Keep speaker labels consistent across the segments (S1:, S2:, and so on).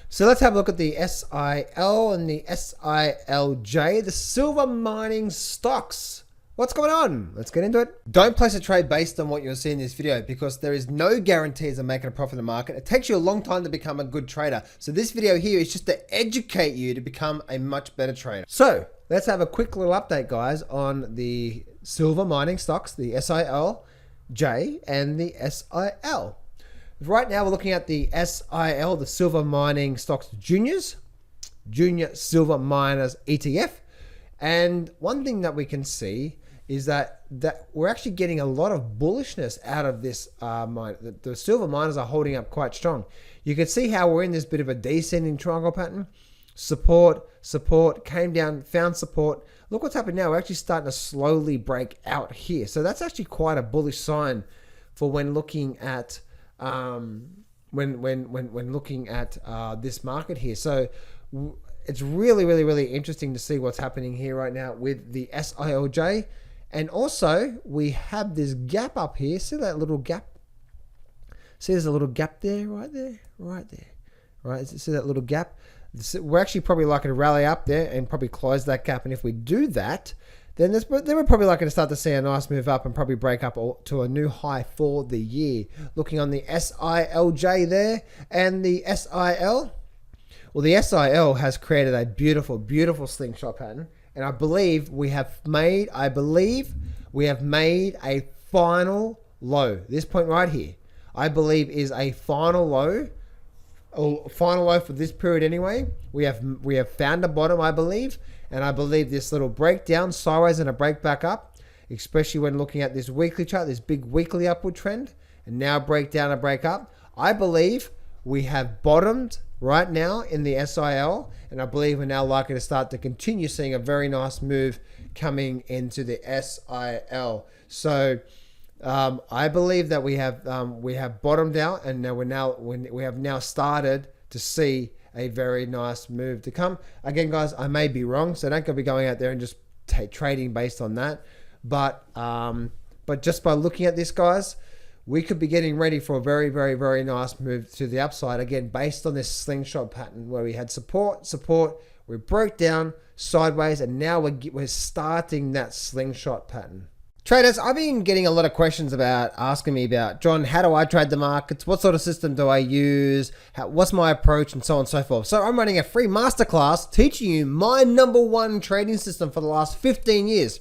S1: So let's have a look at the SIL and the SILJ, the silver mining stocks. What's going on? Let's get into it. Don't place a trade based on what you'll see in this video because there is no guarantees of making a profit in the market. It takes you a long time to become a good trader. So this video here is just to educate you to become a much better trader. So let's have a quick little update, guys, on the silver mining stocks, the SILJ and the SIL. Right now we're looking at the SIL, the silver mining stocks junior silver miners ETF. And one thing that we can see is that we're actually getting a lot of bullishness out of this mine. The silver miners are holding up quite strong. You can see how we're in this bit of a descending triangle pattern. Support, came down, found support. Look what's happened now. We're actually starting to slowly break out here. So that's actually quite a bullish sign for when looking at when looking at this market here. So it's really interesting to see what's happening here right now with the SILJ. And also we have this gap up here. See that little gap? See there's a little gap there, right there. Right, see that little gap? We're actually probably likely to rally up there and probably close that gap. And if we do that, then we're probably likely to start to see a nice move up and probably break up to a new high for the year. Looking on the SILJ there and the SIL. Well, the SIL has created a beautiful slingshot pattern. And I believe we have made a final low. This point right here, I believe is a final low. Final low for this period anyway. We have found a bottom, I believe. And I believe this little breakdown sideways and a break back up, especially when looking at this weekly chart, this big weekly upward trend, and now break down and break up. I believe we have bottomed right now in the SIL, and I believe we're now likely to start to continue seeing a very nice move coming into the SIL. So I believe that we have bottomed out, and now we have now started to see a very nice move to come. Again, guys, I may be wrong, so don't be going out there and just trading based on that. But just by looking at this, guys, we could be getting ready for a very nice move to the upside. Again, based on this slingshot pattern where we had support, we broke down sideways, and now we're starting that slingshot pattern. Traders, I've been getting a lot of questions asking me about, John, how do I trade the markets? What sort of system do I use? What's my approach, and so on and so forth. So I'm running a free masterclass teaching you my #1 trading system for the last 15 years.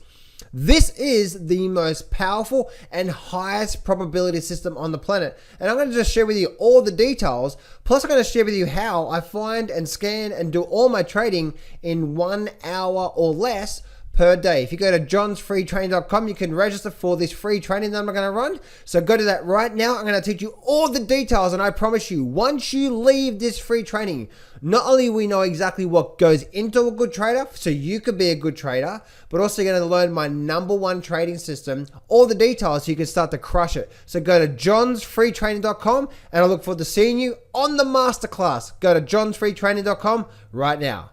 S1: This is the most powerful and highest probability system on the planet. And I'm going to just share with you all the details. Plus I'm going to share with you how I find and scan and do all my trading in 1 hour or less per day. If you go to johnsfreetraining.com, you can register for this free training that I'm going to run. So go to that right now. I'm going to teach you all the details, and I promise you, once you leave this free training, not only will we know exactly what goes into a good trader, so you could be a good trader, but also you're going to learn my #1 trading system, all the details so you can start to crush it. So go to johnsfreetraining.com, and I look forward to seeing you on the masterclass. Go to johnsfreetraining.com right now.